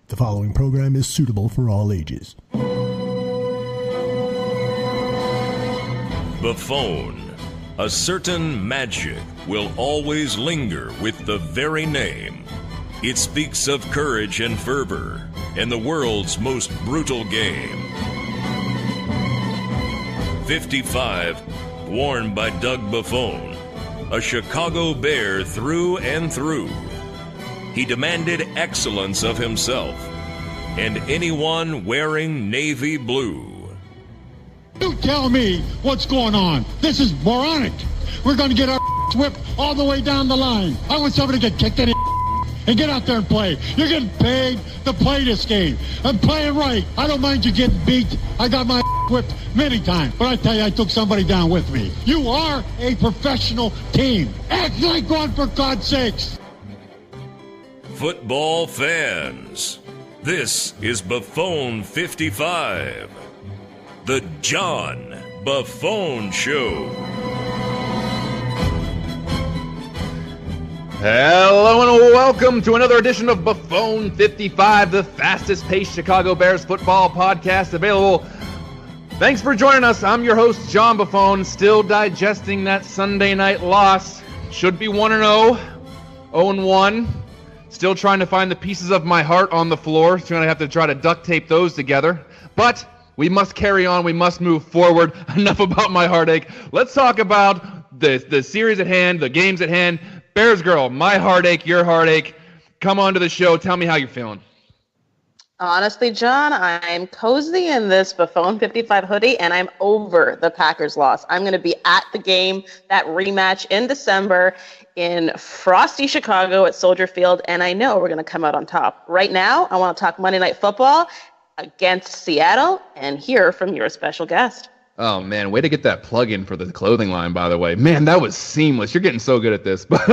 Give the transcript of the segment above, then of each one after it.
The following program is suitable for all ages. Buffone. A certain magic will always linger with the very name. It speaks of courage and fervor and the world's most brutal game. 55, worn by Doug Buffone, a Chicago Bear through and through. He demanded excellence of himself and anyone wearing navy blue. You tell me what's going on. This is moronic. We're going to get our whipped all the way down the line. I want somebody to get kicked in the and get out there and play. You're getting paid to play this game. I'm playing right. I don't mind you getting beat. I got my whipped many times. But I tell you, I took somebody down with me. You are a professional team. Act like one, for God's sakes. Football fans, this is Buffone 55, the John Buffone Show. Hello and welcome to another edition of Buffone 55, the fastest-paced Chicago Bears football podcast available. Thanks for joining us. I'm your host, John Buffone, still digesting that Sunday night loss. Should be 1-0, 0-1. Still trying to find the pieces of my heart on the floor. So I'm going to have to try to duct tape those together. But we must carry on. We must move forward. Enough about my heartache. Let's talk about the series at hand, the games at hand. BearsGrl, my heartache, your heartache. Come on to the show. Tell me how you're feeling. Honestly, John, I'm cozy in this Buffone 55 hoodie, and I'm over the Packers loss. I'm going to be at the game, that rematch in December in frosty Chicago at Soldier Field, and I know we're going to come out on top. Right now, I want to talk Monday Night Football against Seattle and hear from your special guest. Oh, man, way to get that plug in for the clothing line, by the way. Man, that was seamless. You're getting so good at this. But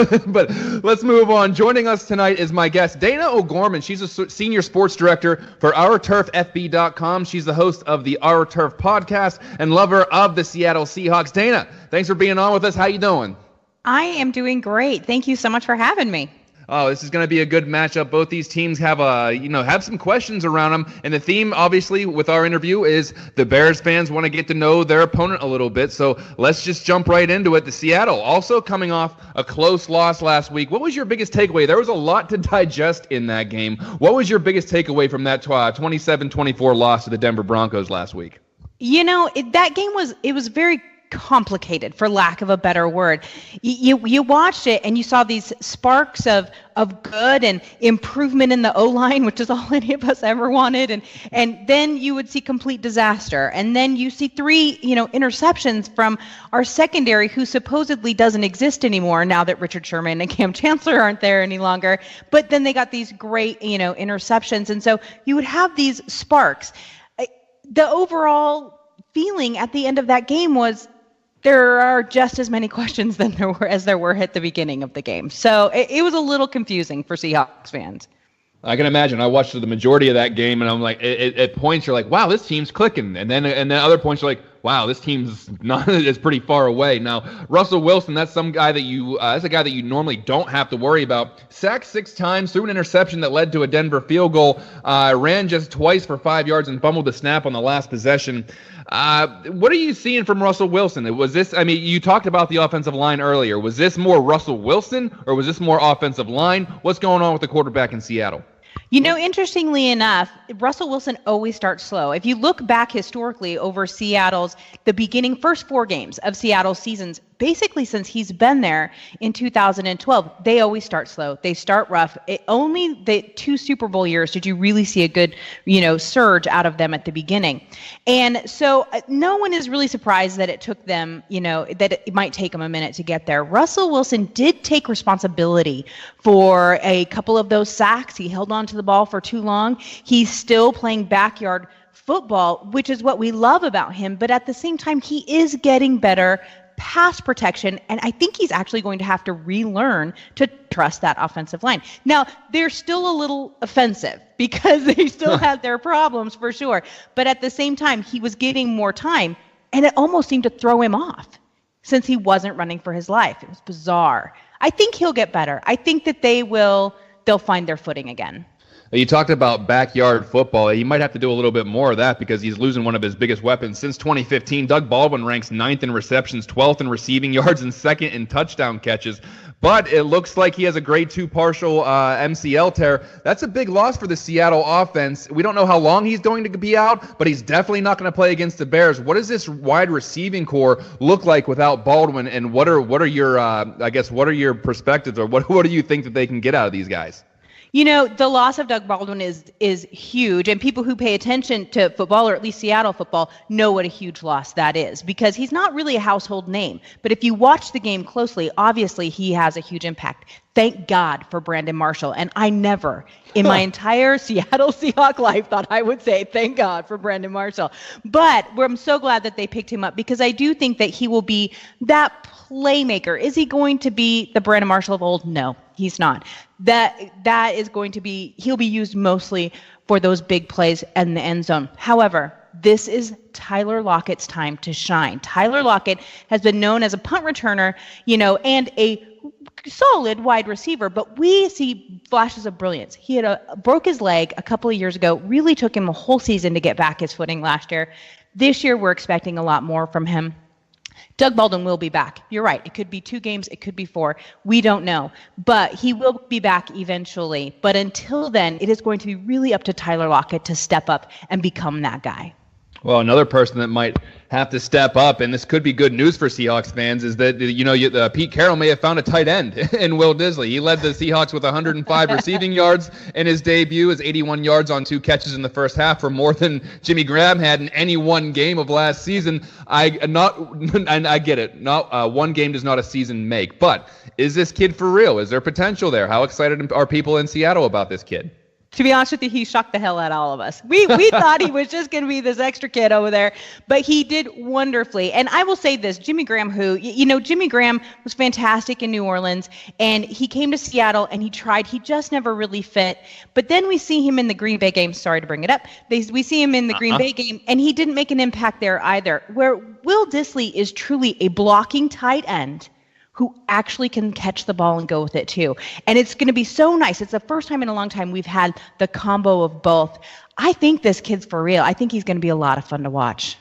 let's move on. Joining us tonight is my guest, Dayna O'Gorman. She's a senior sports director for OurTurfFB.com. She's the host of the Our Turf podcast and lover of the Seattle Seahawks. Dayna, thanks for being on with us. How you doing? I am doing great. Thank you so much for having me. Oh, this is going to be a good matchup. Both these teams have have some questions around them, and the theme, obviously, with our interview is the Bears fans want to get to know their opponent a little bit. So let's just jump right into it. The Seattle also coming off a close loss last week. What was your biggest takeaway? There was a lot to digest in that game. What was your biggest takeaway from that 27-24 loss to the Denver Broncos last week? You know, that game was very complicated, for lack of a better word. You watched it and you saw these sparks of good and improvement in the O-line, which is all any of us ever wanted, and then you would see complete disaster, and then you see three interceptions from our secondary, who supposedly doesn't exist anymore now that Richard Sherman and Cam Chancellor aren't there any longer. But then they got these great interceptions, and so you would have these sparks. The overall feeling at the end of that game was there are just as many questions as there were at the beginning of the game. So it was a little confusing for Seahawks fans. I can imagine. I watched the majority of that game, and I'm like, at points you're like, wow, this team's clicking, and then other points you're like, wow, this team's not is pretty far away. Now, Russell Wilson, that's a guy that you normally don't have to worry about. Sacked 6 times, threw an interception that led to a Denver field goal, ran just twice for 5 yards and fumbled the snap on the last possession. What are you seeing from Russell Wilson? Was this, you talked about the offensive line earlier. Was this more Russell Wilson, or was this more offensive line? What's going on with the quarterback in Seattle? Interestingly enough, Russell Wilson always starts slow. If you look back historically over the first 4 games of Seattle's seasons, basically since he's been there in 2012, they always start slow. They start rough. Only the 2 Super Bowl years did you really see a good, surge out of them at the beginning. And so no one is really surprised that it took them, that it might take them a minute to get there. Russell Wilson did take responsibility for a couple of those sacks. He held on to the ball for too long. He's still playing backyard football, which is what we love about him. But at the same time, he is getting better pass protection, and I think he's actually going to have to relearn to trust that offensive line. Now, they're still a little offensive because they still have their problems for sure, but at the same time, he was getting more time, and it almost seemed to throw him off since he wasn't running for his life. It was bizarre. I think he'll get better. I think that they'll find their footing again. You talked about backyard football. He might have to do a little bit more of that because he's losing one of his biggest weapons. Since 2015, Doug Baldwin ranks 9th in receptions, 12th in receiving yards, and 2nd in touchdown catches. But it looks like he has a grade 2 partial MCL tear. That's a big loss for the Seattle offense. We don't know how long he's going to be out, but he's definitely not going to play against the Bears. What does this wide receiving core look like without Baldwin? And what are your perspectives, or what do you think that they can get out of these guys? You know, the loss of Doug Baldwin is huge, and people who pay attention to football, or at least Seattle football, know what a huge loss that is, because he's not really a household name. But if you watch the game closely, obviously he has a huge impact. Thank God for Brandon Marshall. And I never in my entire Seattle Seahawks life thought I would say thank God for Brandon Marshall. But I'm so glad that they picked him up, because I do think that he will be that playmaker. Is he going to be the Brandon Marshall of old? No, he's not. That is going to be, he'll be used mostly for those big plays in the end zone. However, this is Tyler Lockett's time to shine. Tyler Lockett has been known as a punt returner, and a solid wide receiver, but we see flashes of brilliance. He broke his leg a couple of years ago, really took him a whole season to get back his footing last year. This year, we're expecting a lot more from him. Doug Baldwin will be back. You're right. It could be 2 games. It could be 4. We don't know. But he will be back eventually. But until then, it is going to be really up to Tyler Lockett to step up and become that guy. Well, another person that might have to step up, and this could be good news for Seahawks fans, is that Pete Carroll may have found a tight end in Will Disley. He led the Seahawks with 105 receiving yards in his debut, his 81 yards on 2 catches in the first half, for more than Jimmy Graham had in any one game of last season. I get it. Not one game does not a season make, but is this kid for real? Is there potential there? How excited are people in Seattle about this kid? To be honest with you, he shocked the hell out of all of us. We thought he was just going to be this extra kid over there, but he did wonderfully. And I will say this, Jimmy Graham, Jimmy Graham was fantastic in New Orleans, and he came to Seattle and he tried. He just never really fit. But then we see him in the Green Bay game. Sorry to bring it up. We see him in the Green Bay game, and he didn't make an impact there either. Where Will Disley is truly a blocking tight end who actually can catch the ball and go with it too. And it's going to be so nice. It's the first time in a long time we've had the combo of both. I think this kid's for real. I think he's going to be a lot of fun to watch.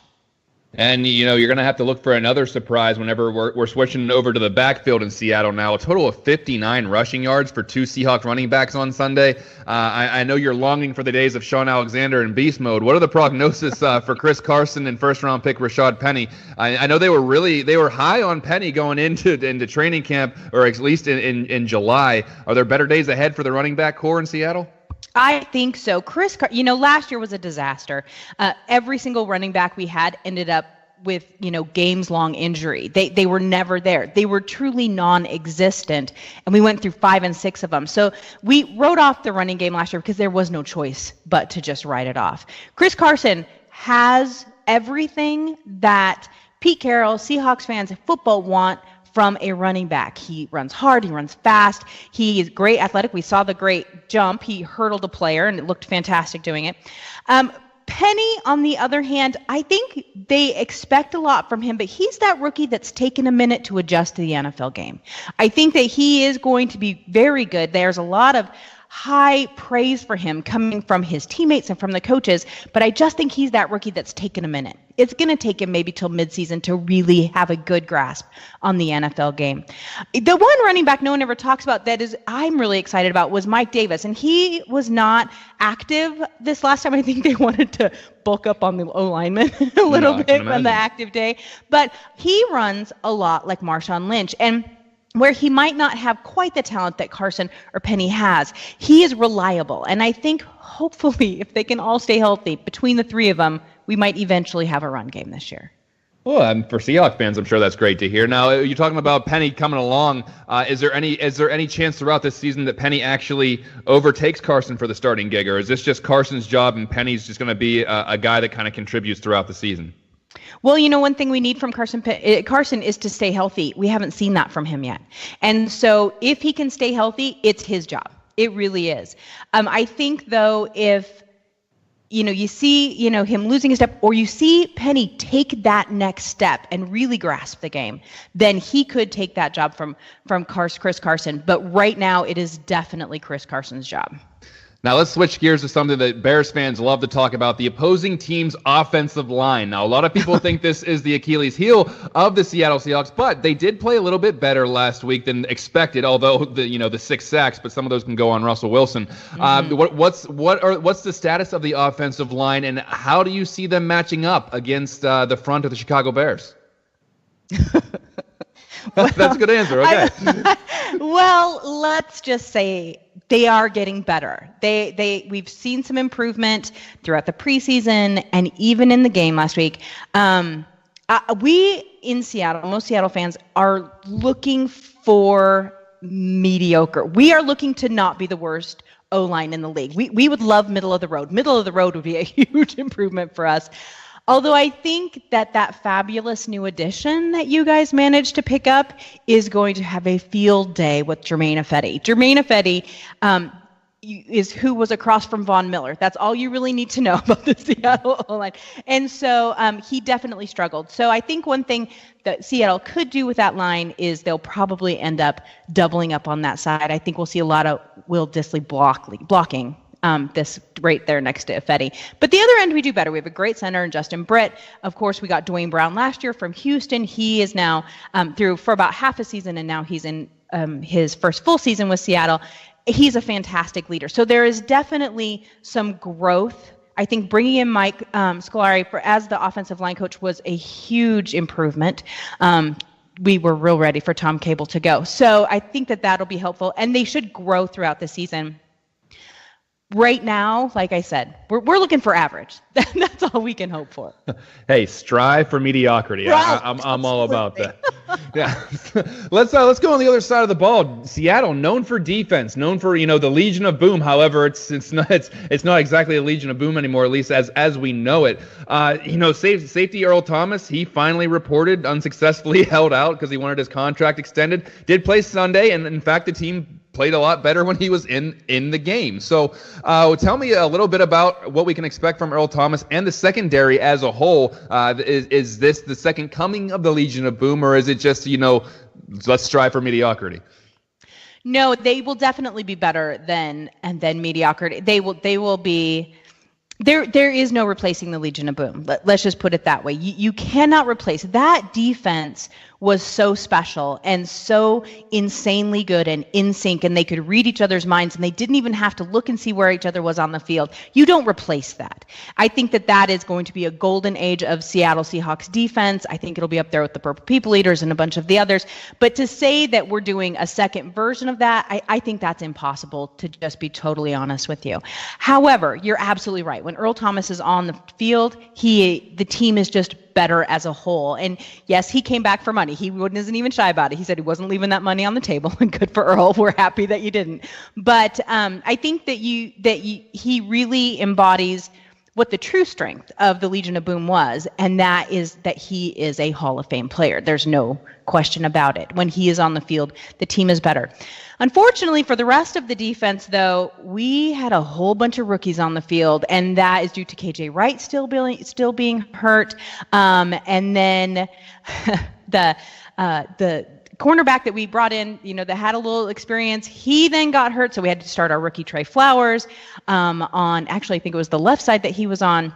And, you're going to have to look for another surprise whenever we're switching over to the backfield in Seattle now. A total of 59 rushing yards for 2 Seahawks running backs on Sunday. I know you're longing for the days of Sean Alexander in beast mode. What are the prognosis for Chris Carson and first-round pick Rashad Penny? I know they were high on Penny going into training camp, or at least in July. Are there better days ahead for the running back core in Seattle? I think so. Last year was a disaster. Every single running back we had ended up with, games-long injury. They were never there. They were truly non-existent, and we went through 5 and 6 of them. So we wrote off the running game last year because there was no choice but to just write it off. Chris Carson has everything that Pete Carroll, Seahawks fans, and football want from a running back. He runs hard, he runs fast, he is great athletic. We saw the great jump. He hurdled a player, and it looked fantastic doing it. Penny, on the other hand, I think they expect a lot from him, but he's that rookie that's taken a minute to adjust to the NFL game. I think that he is going to be very good. There's a lot of high praise for him coming from his teammates and from the coaches, but I just think he's that rookie that's taken a minute. It's going to take him maybe till midseason to really have a good grasp on the NFL game. The one running back no one ever talks about that is I'm really excited about was Mike Davis, and he was not active this last time. I think they wanted to bulk up on the O-lineman a little bit on the active day, but he runs a lot like Marshawn Lynch, and where he might not have quite the talent that Carson or Penny has, he is reliable. And I think hopefully if they can all stay healthy between the 3 of them, we might eventually have a run game this year. Well, for Seahawks fans, I'm sure that's great to hear. Now, you're talking about Penny coming along. Is there any chance throughout this season that Penny actually overtakes Carson for the starting gig, or is this just Carson's job and Penny's just going to be a guy that kind of contributes throughout the season? Well, one thing we need from Carson is to stay healthy. We haven't seen that from him yet. And so if he can stay healthy, it's his job. It really is. I think, though, if you see, him losing a step, or you see Penny take that next step and really grasp the game, then he could take that job from Chris Carson. But right now, it is definitely Chris Carson's job. Now let's switch gears to something that Bears fans love to talk about, the opposing team's offensive line. Now, a lot of people think this is the Achilles heel of the Seattle Seahawks, but they did play a little bit better last week than expected, although the 6 sacks, but some of those can go on Russell Wilson. What's the status of the offensive line, and how do you see them matching up against the front of the Chicago Bears? That's a good answer. Okay. Well, let's just say they are getting better. We've seen some improvement throughout the preseason and even in the game last week. We in Seattle, most Seattle fans are looking for mediocre. We are looking to not be the worst O-line in the league. We would love middle of the road. Middle of the road would be a huge improvement for us. Although I think that fabulous new addition that you guys managed to pick up is going to have a field day with Germain Ifedi. Germain Ifedi is who was across from Von Miller. That's all you really need to know about the Seattle O-line. And so he definitely struggled. So I think one thing that Seattle could do with that line is they'll probably end up doubling up on that side. I think we'll see a lot of Will Dissly blocking. This right there next to Ifedi. But the other end, we do better. We have a great center in Justin Britt. Of course, we got Dwayne Brown last year from Houston. He is now through for about half a season, and now he's in his first full season with Seattle. He's a fantastic leader. So there is definitely some growth. I think bringing in Mike Scolari as the offensive line coach was a huge improvement. We were real ready for Tom Cable to go. So I think that'll be helpful, and they should grow throughout the season. Right now, like I said, we're looking for average. That's all we can hope for. Hey, strive for mediocrity. Right. I'm all about that. Yeah. Let's go on the other side of the ball. Seattle, known for defense, known for the Legion of Boom. However, it's not exactly a Legion of Boom anymore, at least as we know it. Safety Earl Thomas, he finally reported unsuccessfully held out because he wanted his contract extended. Did play Sunday, and in fact, the team played a lot better when he was in the game. So tell me a little bit about what we can expect from Earl Thomas and the secondary as a whole. Is this the second coming of the Legion of Boom, or is it just, let's strive for mediocrity? No, they will definitely be better than mediocrity. They will be. There is no replacing the Legion of Boom. Let's just put it that way. You cannot replace that defense. Was so special and so insanely good and in sync, and they could read each other's minds, and they didn't even have to look and see where each other was on the field. You don't replace that. I think that is going to be a golden age of Seattle Seahawks defense. I think it'll be up there with the Purple People Eaters and a bunch of the others. But to say that we're doing a second version of that, I think that's impossible, to just be totally honest with you. However, you're absolutely right. When Earl Thomas is on the field, the team is just better as a whole. And yes, he came back for money. He wasn't even shy about it. He said he wasn't leaving that money on the table, and good for Earl. We're happy that you didn't. But I think that he really embodies what the true strength of the Legion of Boom was, and that is that he is a Hall of Fame player. There's no question about it. When he is on the field, the team is better. Unfortunately, for the rest of the defense, though, we had a whole bunch of rookies on the field, and that is due to KJ Wright still being hurt, and then the cornerback that we brought in, that had a little experience, he then got hurt, so we had to start our rookie Trey Flowers on. Actually, I think it was the left side that he was on.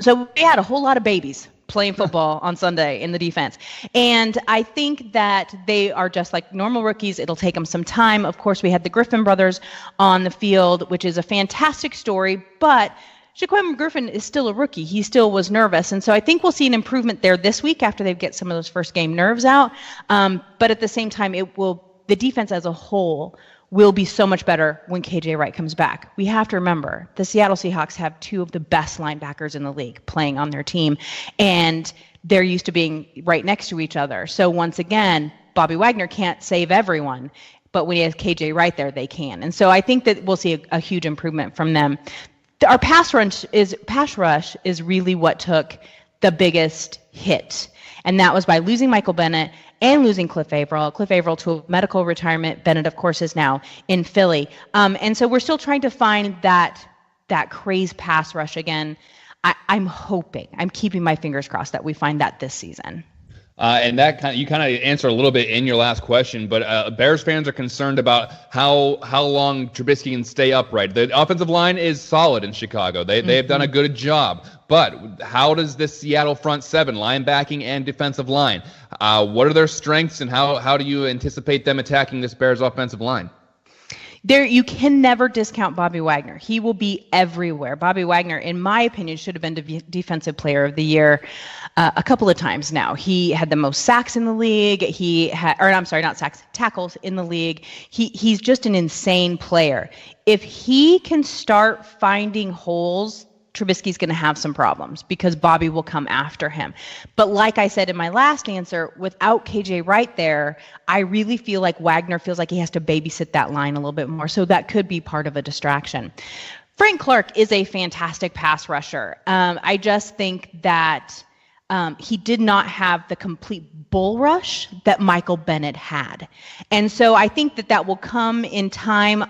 So we had a whole lot of babies playing football on Sunday in the defense. And I think that they are just like normal rookies. It'll take them some time. Of course, we had the Griffin brothers on the field, which is a fantastic story, but Shaquem Griffin is still a rookie. He still was nervous. And so I think we'll see an improvement there this week after they get some of those first game nerves out. But at the same time, the defense as a whole will be so much better when KJ Wright comes back. We have to remember the Seattle Seahawks have two of the best linebackers in the league playing on their team, and they're used to being right next to each other. So once again, Bobby Wagner can't save everyone, but when he has KJ Wright there, they can. And so I think that we'll see a huge improvement from them. Our pass rush is really what took the biggest hit, and that was by losing Michael Bennett and losing Cliff Averill. Cliff Averill to a medical retirement. Bennett, of course, is now in Philly. And so we're still trying to find that crazed pass rush again. I'm hoping, I'm keeping my fingers crossed that we find that this season. And that you kind of answered a little bit in your last question, but Bears fans are concerned about how long Trubisky can stay upright. The offensive line is solid in Chicago. They've done a good job. But how does this Seattle front seven, linebacking and defensive line, what are their strengths, and how do you anticipate them attacking this Bears offensive line? You can never discount Bobby Wagner. He will be everywhere. Bobby Wagner, in my opinion, should have been Defensive Player of the Year a couple of times now. He had the most sacks in the league. Not sacks, tackles in the league. He's just an insane player. If he can start finding holes, Trubisky's going to have some problems because Bobby will come after him. But like I said in my last answer, without KJ Wright there, I really feel like Wagner feels like he has to babysit that line a little bit more. So that could be part of a distraction. Frank Clark is a fantastic pass rusher. I just think that he did not have the complete bull rush that Michael Bennett had. And so I think that will come in time.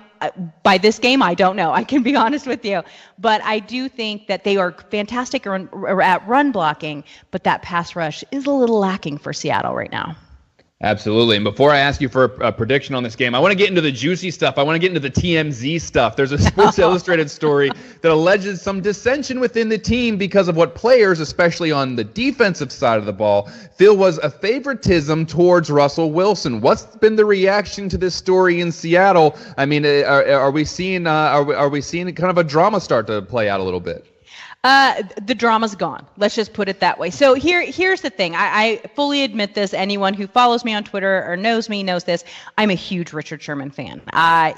By this game, I don't know. I can be honest with you. But I do think that they are fantastic at run blocking, but that pass rush is a little lacking for Seattle right now. Absolutely. And before I ask you for a prediction on this game, I want to get into the juicy stuff. I want to get into the TMZ stuff. There's a Sports Illustrated story that alleges some dissension within the team because of what players, especially on the defensive side of the ball, feel was a favoritism towards Russell Wilson. What's been the reaction to this story in Seattle? I mean, are we seeing kind of a drama start to play out a little bit? The drama's gone. Let's just put it that way. So here's the thing. I fully admit this. Anyone who follows me on Twitter or knows me knows this. I'm a huge Richard Sherman fan.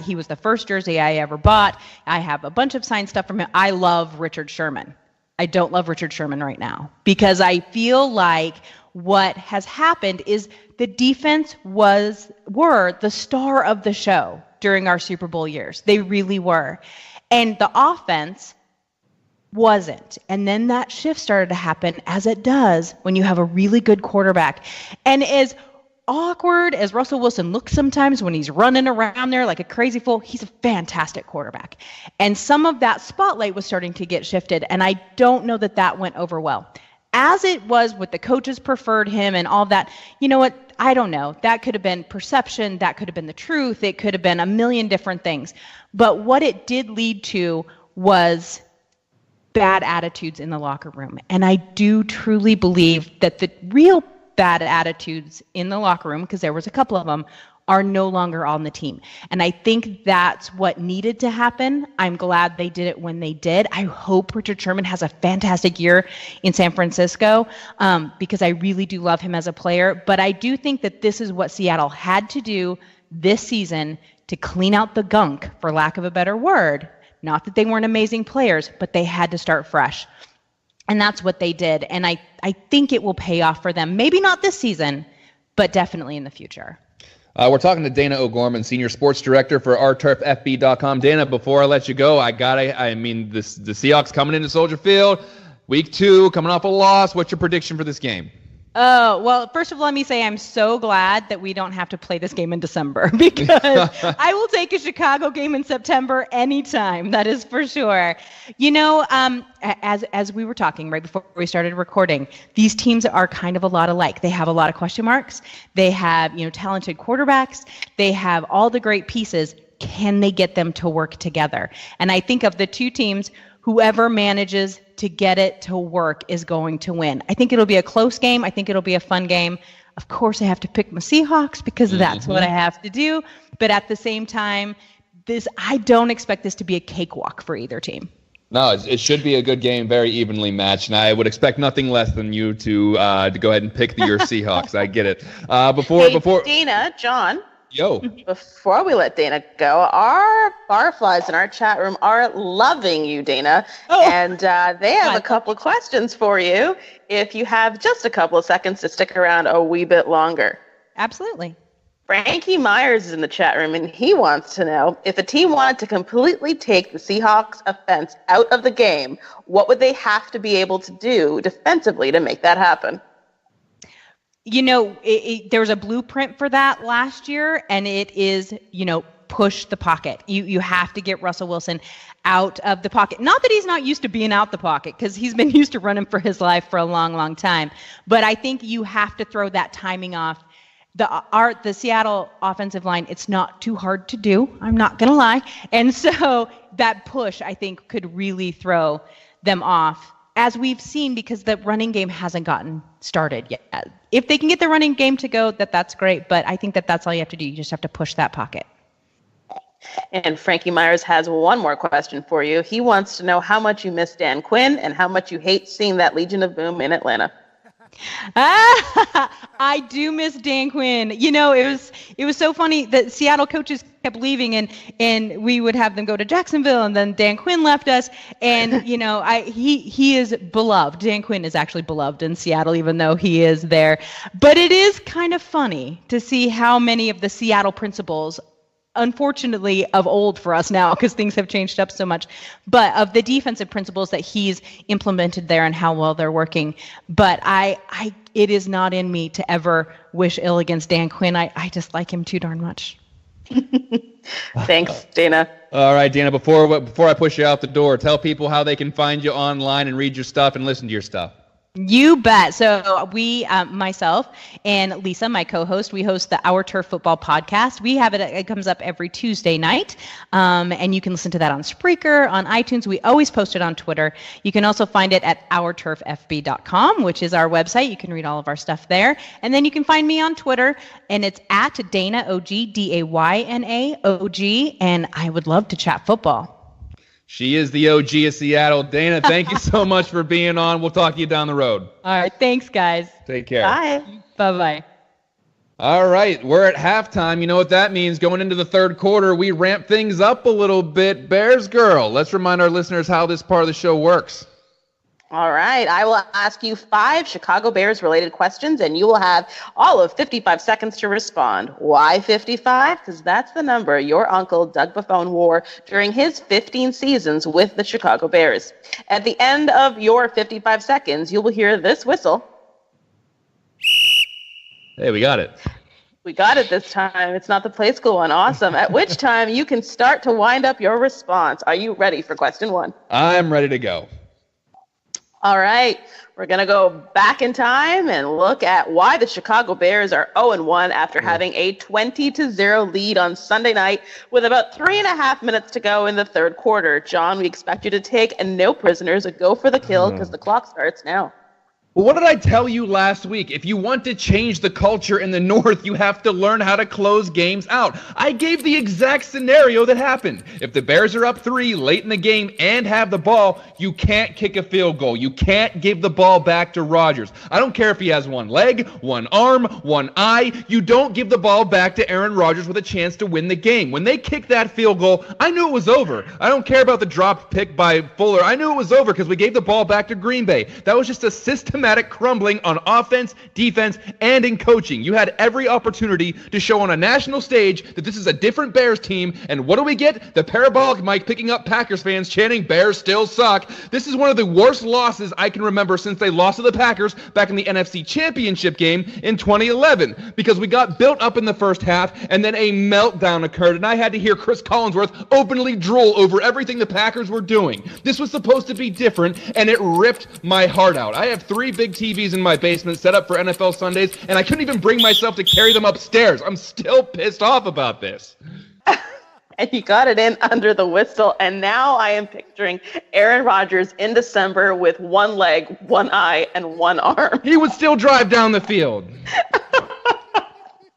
He was the first jersey I ever bought. I have a bunch of signed stuff from him. I love Richard Sherman. I don't love Richard Sherman right now because I feel like what has happened is the defense were the star of the show during our Super Bowl years. They really were. And the offense wasn't. And then that shift started to happen, as it does when you have a really good quarterback. And as awkward as Russell Wilson looks sometimes when he's running around there like a crazy fool, he's a fantastic quarterback. And some of that spotlight was starting to get shifted, and I don't know that went over well. As it was with the coaches preferred him and all that, you know what? I don't know. That could have been perception. That could have been the truth. It could have been a million different things. But what it did lead to was bad attitudes in the locker room. And I do truly believe that the real bad attitudes in the locker room, because there was a couple of them, are no longer on the team. And I think that's what needed to happen. I'm glad they did it when they did. I hope Richard Sherman has a fantastic year in San Francisco because I really do love him as a player. But I do think that this is what Seattle had to do this season to clean out the gunk, for lack of a better word. Not that they weren't amazing players, but they had to start fresh. And that's what they did. And I think it will pay off for them. Maybe not this season, but definitely in the future. We're talking to Dayna O'Gorman, Senior Sports Director for OurTurfFB.com. Dayna, before I let you go, the Seahawks coming into Soldier Field, week 2, coming off a loss. What's your prediction for this game? Oh, well, first of all, let me say I'm so glad that we don't have to play this game in December because I will take a Chicago game in September anytime. That is for sure. You know, as we were talking right before we started recording, these teams are kind of a lot alike. They have a lot of question marks. They have, talented quarterbacks. They have all the great pieces. Can they get them to work together? And I think of the two teams, whoever manages to get it to work is going to win. I think it'll be a close game. I think it'll be a fun game. Of course, I have to pick my Seahawks because that's what I have to do. But at the same time, I don't expect this to be a cakewalk for either team. No, it should be a good game, very evenly matched, and I would expect nothing less than you to go ahead and pick your Seahawks. I get it. Before Dayna, John. Yo. Before we let Dayna go, our barflies in our chat room are loving you, Dayna. Oh. And they have a couple of questions for you if you have just a couple of seconds to stick around a wee bit longer. Absolutely. Frankie Myers is in the chat room, and he wants to know, if a team wanted to completely take the Seahawks offense out of the game, what would they have to be able to do defensively to make that happen? There was a blueprint for that last year, and it is, push the pocket. You have to get Russell Wilson out of the pocket. Not that he's not used to being out the pocket, because he's been used to running for his life for a long, long time. But I think you have to throw that timing off. The Seattle offensive line, it's not too hard to do. I'm not going to lie. And so that push, I think, could really throw them off, as we've seen, because the running game hasn't gotten started yet. If they can get the running game to go, that's great. But I think that's all you have to do. You just have to push that pocket. And Frankie Myers has one more question for you. He wants to know how much you miss Dan Quinn and how much you hate seeing that Legion of Boom in Atlanta. I do miss Dan Quinn. It was so funny that Seattle coaches kept leaving, and we would have them go to Jacksonville, and then Dan Quinn left us. And he is beloved. Dan Quinn is actually beloved in Seattle, even though he is there. But it is kind of funny to see how many of the Seattle principals, unfortunately of old for us now, because things have changed up so much, but of the defensive principles that he's implemented there and how well they're working. But it is not in me to ever wish ill against Dan Quinn. I just like him too darn much. Thanks, Dayna. All right, Dayna, before I push you out the door, tell people how they can find you online and read your stuff and listen to your stuff. You bet. So we, myself and Lisa, my co-host, we host the Our Turf Football podcast. We have it comes up every Tuesday night, and you can listen to that on Spreaker, on iTunes. We always post it on Twitter. You can also find it at ourturffb.com, which is our website. You can read all of our stuff there. And then you can find me on Twitter, and it's at Dayna OG, Dayna OG, and I would love to chat football. She is the OG of Seattle. Dayna, thank you so much for being on. We'll talk to you down the road. All right. Thanks, guys. Take care. Bye. Bye-bye. All right. We're at halftime. You know what that means. Going into the third quarter, we ramp things up a little bit. BearsGrl, let's remind our listeners how this part of the show works. All right. I will ask you 5 Chicago Bears-related questions, and you will have all of 55 seconds to respond. Why 55? Because that's the number your uncle, Doug Buffone, wore during his 15 seasons with the Chicago Bears. At the end of your 55 seconds, you will hear this whistle. Hey, we got it. We got it this time. It's not the play school one. Awesome. At which time you can start to wind up your response. Are you ready for question 1? I'm ready to go. All right, we're going to go back in time and look at why the Chicago Bears are 0-1 after having a 20-0 lead on Sunday night with about 3.5 minutes to go in the third quarter. John, we expect you to take no prisoners, a go for the kill, because the clock starts now. Well, what did I tell you last week? If you want to change the culture in the North, you have to learn how to close games out. I gave the exact scenario that happened. If the Bears are up 3 late in the game and have the ball, you can't kick a field goal. You can't give the ball back to Rodgers. I don't care if he has one leg, one arm, one eye. You don't give the ball back to Aaron Rodgers with a chance to win the game. When they kicked that field goal, I knew it was over. I don't care about the dropped pick by Fuller. I knew it was over because we gave the ball back to Green Bay. That was just a systematic crumbling on offense, defense, and in coaching. You had every opportunity to show on a national stage that this is a different Bears team, and what do we get? The parabolic mic picking up Packers fans chanting, "Bears still suck." This is one of the worst losses I can remember since they lost to the Packers back in the NFC Championship game in 2011, because we got built up in the first half, and then a meltdown occurred, and I had to hear Chris Collinsworth openly drool over everything the Packers were doing. This was supposed to be different, and it ripped my heart out. I have 3 big TVs in my basement set up for NFL Sundays, and I couldn't even bring myself to carry them upstairs. I'm still pissed off about this. And you got it in under the whistle, and now I am picturing Aaron Rodgers in December with one leg, one eye, and one arm. He would still drive down the field.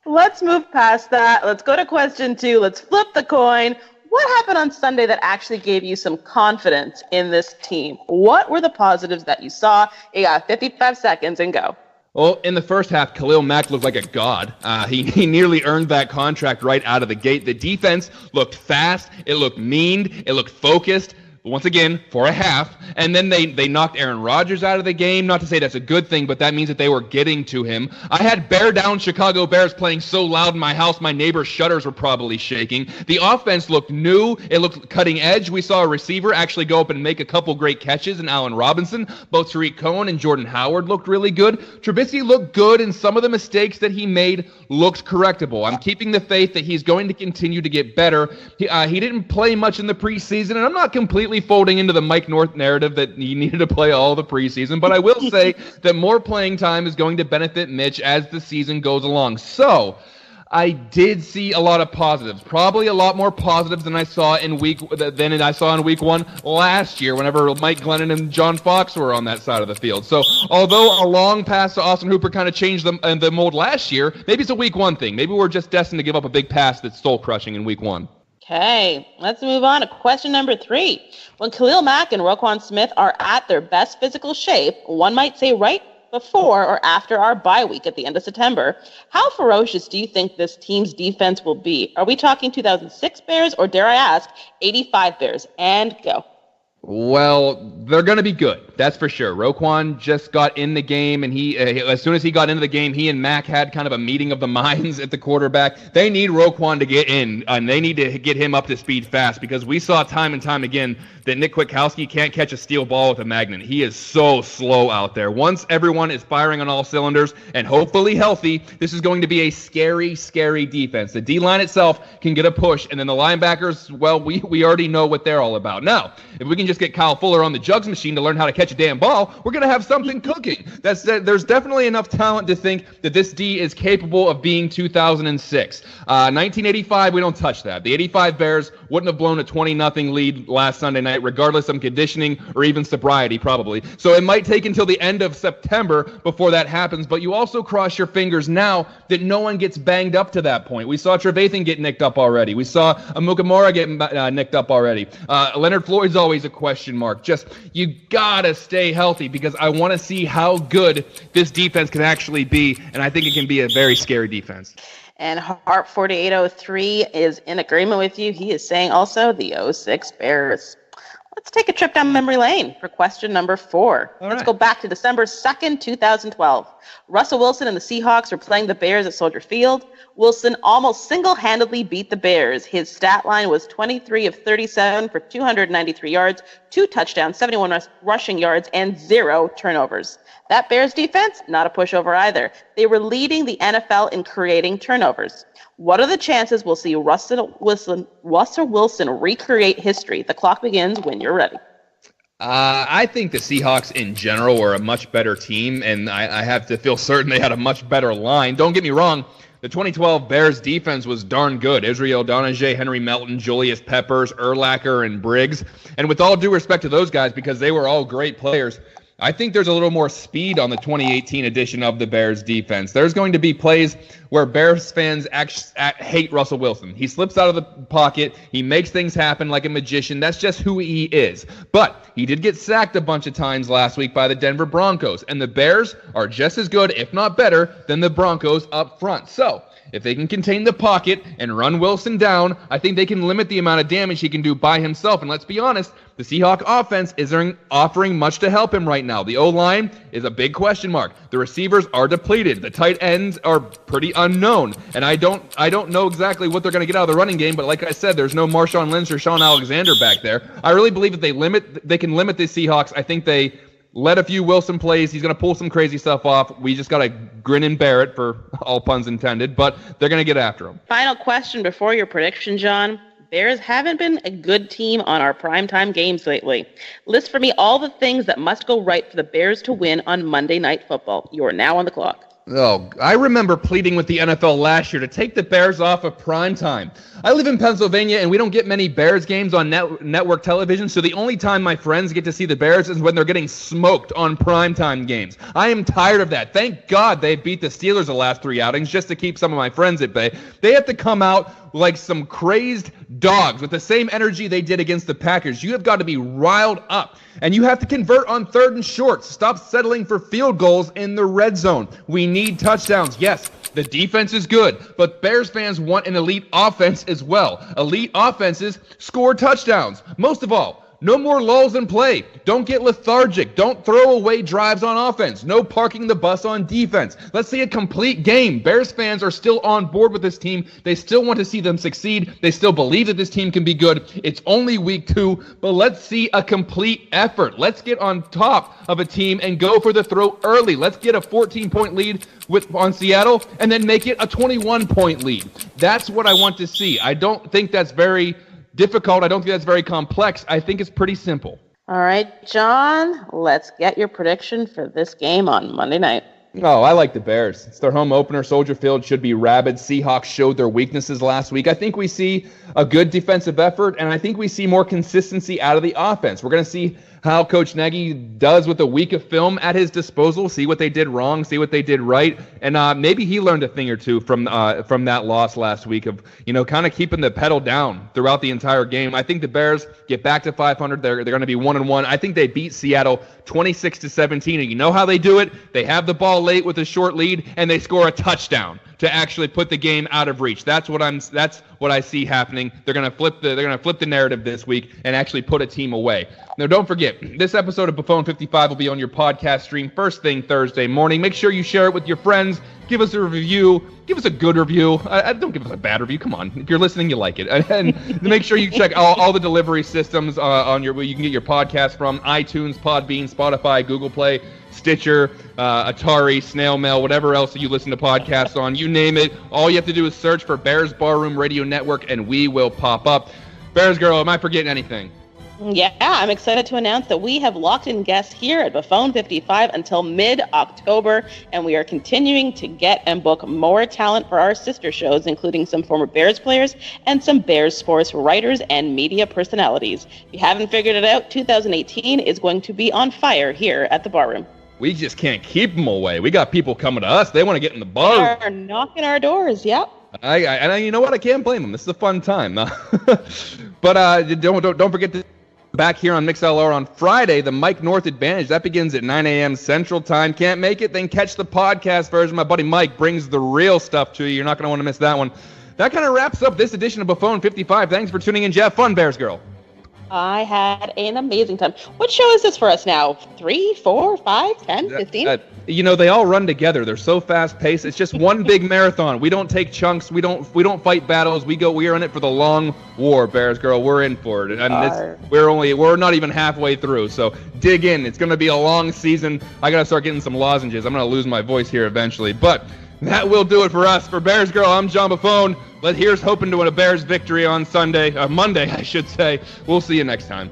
Let's move past that. Let's go to question 2. Let's flip the coin. What happened on Sunday that actually gave you some confidence in this team? What were the positives that you saw? You got 55 seconds and go. Well, in the first half, Khalil Mack looked like a god. He nearly earned that contract right out of the gate. The defense looked fast. It looked mean. It looked focused. once again, for a half, and then they knocked Aaron Rodgers out of the game. Not to say that's a good thing, but that means that they were getting to him. I had bear down Chicago Bears playing so loud in my house, my neighbor's shutters were probably shaking. The offense looked new. It looked cutting edge. We saw a receiver actually go up and make a couple great catches in Allen Robinson. Both Tariq Cohen and Jordan Howard looked really good. Trubisky looked good, and some of the mistakes that he made looked correctable. I'm keeping the faith that he's going to continue to get better. He didn't play much in the preseason, and I'm not completely folding into the Mike North narrative that he needed to play all the preseason, but I will say that more playing time is going to benefit Mitch as the season goes along. So I did see a lot of positives, probably a lot more positives than I saw in week one last year whenever Mike Glennon and John Fox were on that side of the field. So although a long pass to Austin Hooper kind of changed the mold last year, maybe it's a week one thing. Maybe we're just destined to give up a big pass that's soul-crushing in week one. Okay, let's move on to question number 3. When Khalil Mack and Roquan Smith are at their best physical shape, one might say right before or after our bye week at the end of September, how ferocious do you think this team's defense will be? Are we talking 2006 Bears or, dare I ask, 85 Bears? And go. Well, they're going to be good. That's for sure. Roquan just got in the game, and as soon as he got into the game, he and Mack had kind of a meeting of the minds at the quarterback. They need Roquan to get in, and they need to get him up to speed fast because we saw time and time again that Nick Kwiatkowski can't catch a steel ball with a magnet. He is so slow out there. Once everyone is firing on all cylinders and hopefully healthy, this is going to be a scary, scary defense. The D-line itself can get a push, and then the linebackers, well, we already know what they're all about. Now, if we can just get Kyle Fuller on the jugs machine to learn how to catch a damn ball, we're going to have something cooking. There's definitely enough talent to think that this D is capable of being 2006. 1985, we don't touch that. The 85 Bears wouldn't have blown a 20-0 lead last Sunday night, regardless of conditioning or even sobriety, probably. So it might take until the end of September before that happens, but you also cross your fingers now that no one gets banged up to that point. We saw Trevathan get nicked up already. We saw Amukamara get nicked up already. Leonard Floyd's always a question mark. Just, you gotta stay healthy because I want to see how good this defense can actually be, and I think it can be a very scary defense. And Hart 4803 is in agreement with you. He is saying also the 06 Bears. Let's take a trip down memory lane for question number 4. Let's go back to December 2nd, 2012. Russell Wilson and the Seahawks were playing the Bears at Soldier Field. Wilson almost single-handedly beat the Bears. His stat line was 23 of 37 for 293 yards, 2 touchdowns, 71 rushing yards, and 0 turnovers. That Bears defense, not a pushover either. They were leading the NFL in creating turnovers. What are the chances we'll see Russell Wilson recreate history? The clock begins when you're ready. I think the Seahawks in general were a much better team, and I have to feel certain they had a much better line. Don't get me wrong. The 2012 Bears defense was darn good. Israel Donahue, Henry Melton, Julius Peppers, Urlacher, and Briggs. And with all due respect to those guys, because they were all great players, I think there's a little more speed on the 2018 edition of the Bears defense. There's going to be plays where Bears fans hate Russell Wilson. He slips out of the pocket. He makes things happen like a magician. That's just who he is. But he did get sacked a bunch of times last week by the Denver Broncos. And the Bears are just as good, if not better, than the Broncos up front. So if they can contain the pocket and run Wilson down, I think they can limit the amount of damage he can do by himself. And let's be honest, the Seahawk offense isn't offering much to help him right now. The O-line is a big question mark. The receivers are depleted. The tight ends are pretty unknown. And I don't know exactly what they're going to get out of the running game, but like I said, there's no Marshawn Lynch or Sean Alexander back there. I really believe that they can limit the Seahawks. I think they let a few Wilson plays. He's going to pull some crazy stuff off. We just got to grin and bear it, for all puns intended, but they're going to get after him. Final question before your prediction, John. Bears haven't been a good team on our primetime games lately. List for me all the things that must go right for the Bears to win on Monday Night Football. You are now on the clock. Oh, I remember pleading with the NFL last year to take the Bears off of primetime. I live in Pennsylvania, and we don't get many Bears games on network television, so the only time my friends get to see the Bears is when they're getting smoked on primetime games. I am tired of that. Thank God they beat the Steelers the last 3 outings just to keep some of my friends at bay. They have to come out like some crazed dogs with the same energy they did against the Packers. You have got to be riled up, and you have to convert on 3rd and short. Stop settling for field goals in the red zone. We need touchdowns. Yes, the defense is good, but Bears fans want an elite offense as well. Elite offenses score touchdowns. Most of all, No more lulls in play. Don't get lethargic. Don't throw away drives on offense. No parking the bus on defense. Let's see a complete game. Bears fans are still on board with this team. They still want to see them succeed. They still believe that this team can be good. It's only week 2, but let's see a complete effort. Let's get on top of a team and go for the throw early. Let's get a 14-point lead on Seattle and then make it a 21-point lead. That's what I want to see. I don't think that's very difficult. I don't think that's very complex. I think it's pretty simple. All right, John, let's get your prediction for this game on Monday night. Oh, I like the Bears. It's their home opener. Soldier Field should be rabid. Seahawks showed their weaknesses last week. I think we see a good defensive effort, and I think we see more consistency out of the offense. We're going to see how Coach Nagy does with a week of film at his disposal, see what they did wrong, see what they did right, and maybe he learned a thing or two from that loss last week of, kind of keeping the pedal down throughout the entire game. I think the Bears get back to 500. They're going to be 1-1. I think they beat Seattle 26-17, and you know how they do it? They have the ball late with a short lead, and they score a touchdown to actually put the game out of reach. That's what I see happening. They're going to flip the narrative this week and actually put a team away. Now, don't forget, this episode of Buffone 55 will be on your podcast stream first thing Thursday morning. Make sure you share it with your friends. Give us a review. Give us a good review. Don't give us a bad review. Come on. If you're listening, you like it. And make sure you check all the delivery systems where you can get your podcast from: iTunes, Podbean, Spotify, Google Play, Stitcher, Atari, Snail Mail, whatever else you listen to podcasts on. You name it. All you have to do is search for Bears Barroom Radio Network, and we will pop up. BearsGrl, am I forgetting anything? Yeah, I'm excited to announce that we have locked in guests here at Buffone 55 until mid-October, and we are continuing to get and book more talent for our sister shows, including some former Bears players and some Bears sports writers and media personalities. If you haven't figured it out, 2018 is going to be on fire here at the Barroom. We just can't keep them away. We got people coming to us. They want to get in the bar. They are knocking our doors, yep. I you know what? I can't blame them. This is a fun time. But don't forget to back here on MixLR on Friday, the Mike North Advantage. That begins at 9 a.m. Central Time. Can't make it? Then catch the podcast version. My buddy Mike brings the real stuff to you. You're not going to want to miss that one. That kind of wraps up this edition of Buffone 55. Thanks for tuning in, Jeff. Fun, BearsGrl. I had an amazing time. What show is this for us now? 3, 4, 5, 10, 15? They all run together. They're so fast-paced. It's just one big marathon. We don't take chunks. We don't fight battles. We are in it for the long war, BearsGrl. We're in for it. And we're not even halfway through. So dig in. It's going to be a long season. I got to start getting some lozenges. I'm going to lose my voice here eventually. But that will do it for us. For BearsGrl, I'm John Buffone. Here's hoping to win a Bears victory on Monday, I should say. We'll see you next time.